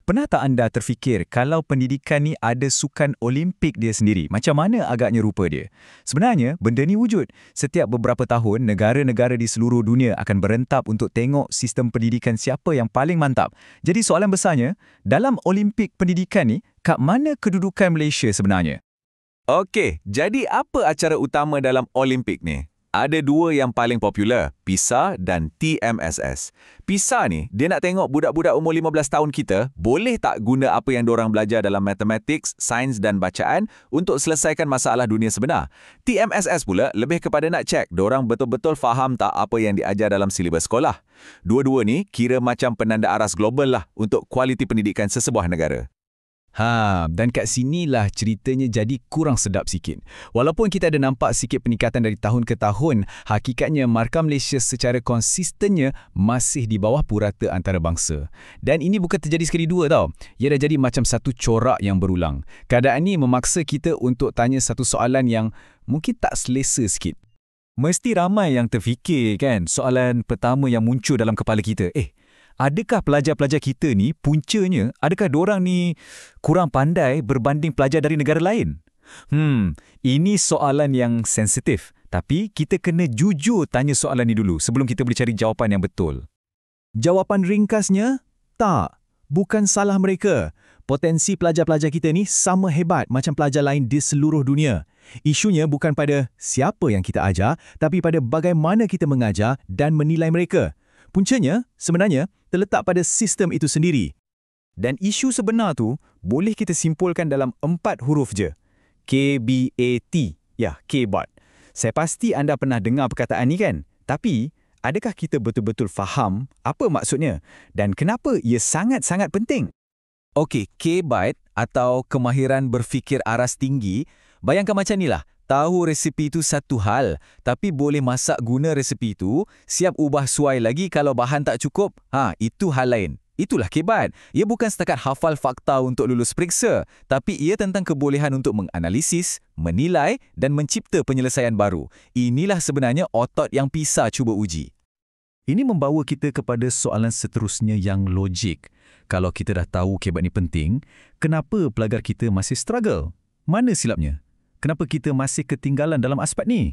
Pernah tak anda terfikir kalau pendidikan ni ada sukan Olimpik dia sendiri? Macam mana agaknya rupa dia? Sebenarnya, benda ni wujud. Setiap beberapa tahun, negara-negara di seluruh dunia akan berentap untuk tengok sistem pendidikan siapa yang paling mantap. Jadi soalan besarnya, dalam Olimpik pendidikan ni, kat mana kedudukan Malaysia sebenarnya? Okey, jadi apa acara utama dalam Olimpik ni? Ada dua yang paling popular, PISA dan TMSS. PISA ni, dia nak tengok budak-budak umur 15 tahun kita boleh tak guna apa yang diorang belajar dalam matematik, sains dan bacaan untuk selesaikan masalah dunia sebenar. TMSS pula lebih kepada nak cek diorang betul-betul faham tak apa yang diajar dalam silibus sekolah. Dua-dua ni kira macam penanda aras global lah untuk kualiti pendidikan sesebuah negara. Dan kat sinilah ceritanya jadi kurang sedap sikit. Walaupun kita ada nampak sikit peningkatan dari tahun ke tahun, hakikatnya markah Malaysia secara konsistennya masih di bawah purata antarabangsa. Dan ini bukan terjadi sekali dua tau. Ia dah jadi macam satu corak yang berulang. Keadaan ini memaksa kita untuk tanya satu soalan yang mungkin tak selesa sikit. Mesti ramai yang terfikir kan, soalan pertama yang muncul dalam kepala kita. Adakah pelajar-pelajar kita ni, puncanya, adakah diorang ni kurang pandai berbanding pelajar dari negara lain? Ini soalan yang sensitif. Tapi kita kena jujur tanya soalan ni dulu sebelum kita boleh cari jawapan yang betul. Jawapan ringkasnya, tak. Bukan salah mereka. Potensi pelajar-pelajar kita ni sama hebat macam pelajar lain di seluruh dunia. Isunya bukan pada siapa yang kita ajar, tapi pada bagaimana kita mengajar dan menilai mereka. Puncanya, sebenarnya, terletak pada sistem itu sendiri. Dan isu sebenar tu boleh kita simpulkan dalam 4 huruf je. KBAT. Ya, KBAT. Saya pasti anda pernah dengar perkataan ni kan? Tapi, adakah kita betul-betul faham apa maksudnya? Dan kenapa ia sangat-sangat penting? Okey, KBAT atau kemahiran berfikir aras tinggi, bayangkan macam ni lah. Tahu resipi itu satu hal, tapi boleh masak guna resipi itu, siap ubah suai lagi kalau bahan tak cukup, itu hal lain. Itulah KBAT. Ia bukan setakat hafal fakta untuk lulus periksa, tapi ia tentang kebolehan untuk menganalisis, menilai dan mencipta penyelesaian baru. Inilah sebenarnya otot yang PISA cuba uji. Ini membawa kita kepada soalan seterusnya yang logik. Kalau kita dah tahu KBAT ni penting, kenapa pelajar kita masih struggle? Mana silapnya? Kenapa kita masih ketinggalan dalam aspek ni?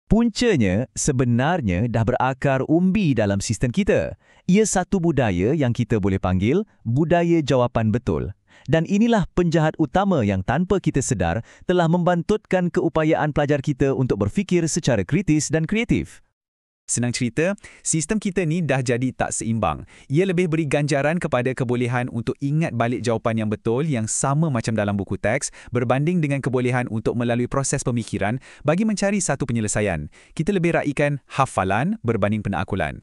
Puncanya sebenarnya dah berakar umbi dalam sistem kita. Ia satu budaya yang kita boleh panggil budaya jawapan betul. Dan inilah penjahat utama yang tanpa kita sedar telah membantutkan keupayaan pelajar kita untuk berfikir secara kritis dan kreatif. Senang cerita, sistem kita ni dah jadi tak seimbang. Ia lebih beri ganjaran kepada kebolehan untuk ingat balik jawapan yang betul yang sama macam dalam buku teks berbanding dengan kebolehan untuk melalui proses pemikiran bagi mencari satu penyelesaian. Kita lebih raikan hafalan berbanding penakkulan.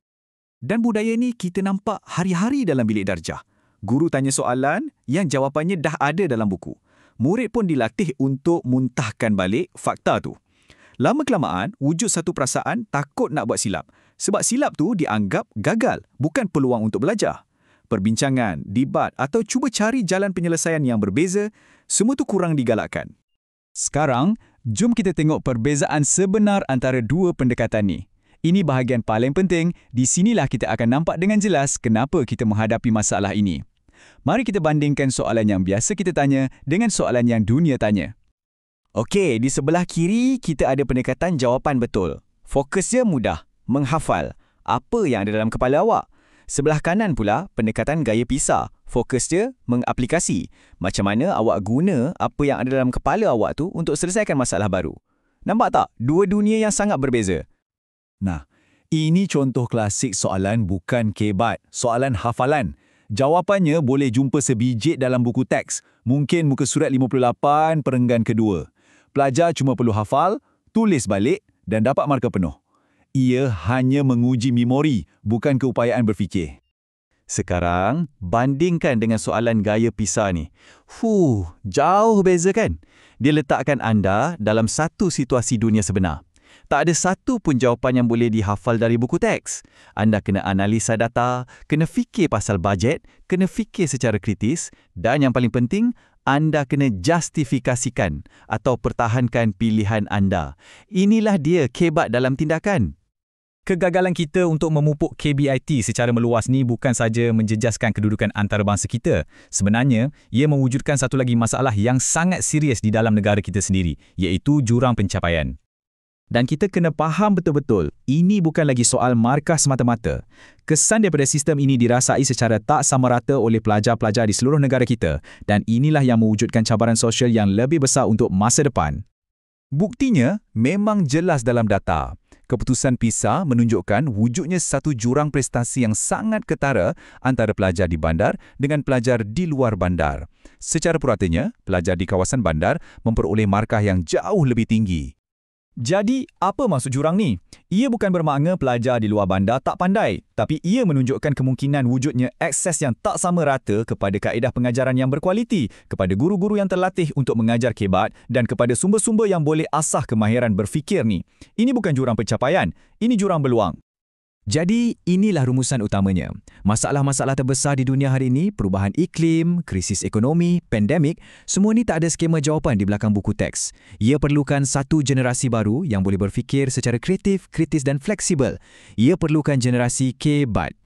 Dan budaya ni kita nampak hari-hari dalam bilik darjah. Guru tanya soalan yang jawapannya dah ada dalam buku. Murid pun dilatih untuk muntahkan balik fakta tu. Lama-kelamaan, wujud satu perasaan takut nak buat silap. Sebab silap tu dianggap gagal, bukan peluang untuk belajar. Perbincangan, debat atau cuba cari jalan penyelesaian yang berbeza, semua tu kurang digalakkan. Sekarang, jom kita tengok perbezaan sebenar antara dua pendekatan ni. Ini bahagian paling penting, di sinilah kita akan nampak dengan jelas kenapa kita menghadapi masalah ini. Mari kita bandingkan soalan yang biasa kita tanya dengan soalan yang dunia tanya. Okey, di sebelah kiri kita ada pendekatan jawapan betul. Fokusnya mudah, menghafal apa yang ada dalam kepala awak. Sebelah kanan pula pendekatan gaya PISA. Fokusnya mengaplikasi. Macam mana awak guna apa yang ada dalam kepala awak tu untuk selesaikan masalah baru. Nampak tak? Dua dunia yang sangat berbeza. Nah, ini contoh klasik soalan bukan KBAT, soalan hafalan. Jawapannya boleh jumpa sebiji dalam buku teks. Mungkin muka surat 58 perenggan kedua. Pelajar cuma perlu hafal, tulis balik dan dapat markah penuh. Ia hanya menguji memori, bukan keupayaan berfikir. Sekarang, bandingkan dengan soalan gaya PISA ni. Jauh beza kan? Dia letakkan anda dalam satu situasi dunia sebenar. Tak ada satu pun jawapan yang boleh dihafal dari buku teks. Anda kena analisa data, kena fikir pasal bajet, kena fikir secara kritis dan yang paling penting, anda kena justifikasikan atau pertahankan pilihan anda. Inilah dia KBAT dalam tindakan. Kegagalan kita untuk memupuk KBIT secara meluas ni bukan saja menjejaskan kedudukan antarabangsa kita. Sebenarnya, ia mewujudkan satu lagi masalah yang sangat serius di dalam negara kita sendiri, iaitu jurang pencapaian. Dan kita kena faham betul-betul, ini bukan lagi soal markah semata-mata. Kesan daripada sistem ini dirasai secara tak sama rata oleh pelajar-pelajar di seluruh negara kita, dan inilah yang mewujudkan cabaran sosial yang lebih besar untuk masa depan. Buktinya memang jelas dalam data. Keputusan PISA menunjukkan wujudnya satu jurang prestasi yang sangat ketara antara pelajar di bandar dengan pelajar di luar bandar. Secara puratanya, pelajar di kawasan bandar memperoleh markah yang jauh lebih tinggi. Jadi, apa maksud jurang ni? Ia bukan bermakna pelajar di luar bandar tak pandai, tapi ia menunjukkan kemungkinan wujudnya akses yang tak sama rata kepada kaedah pengajaran yang berkualiti, kepada guru-guru yang terlatih untuk mengajar kebat dan kepada sumber-sumber yang boleh asah kemahiran berfikir ni. Ini bukan jurang pencapaian, ini jurang beluang. Jadi, inilah rumusan utamanya. Masalah-masalah terbesar di dunia hari ini, perubahan iklim, krisis ekonomi, pandemik, semua ni tak ada skema jawapan di belakang buku teks. Ia perlukan satu generasi baru yang boleh berfikir secara kreatif, kritis dan fleksibel. Ia perlukan generasi kebat.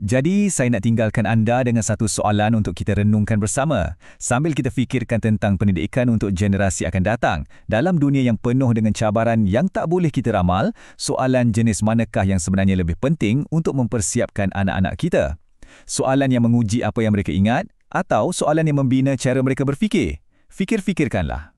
Jadi, saya nak tinggalkan anda dengan satu soalan untuk kita renungkan bersama. Sambil kita fikirkan tentang pendidikan untuk generasi akan datang. Dalam dunia yang penuh dengan cabaran yang tak boleh kita ramal, soalan jenis manakah yang sebenarnya lebih penting untuk mempersiapkan anak-anak kita? Soalan yang menguji apa yang mereka ingat atau soalan yang membina cara mereka berfikir? Fikir-fikirkanlah.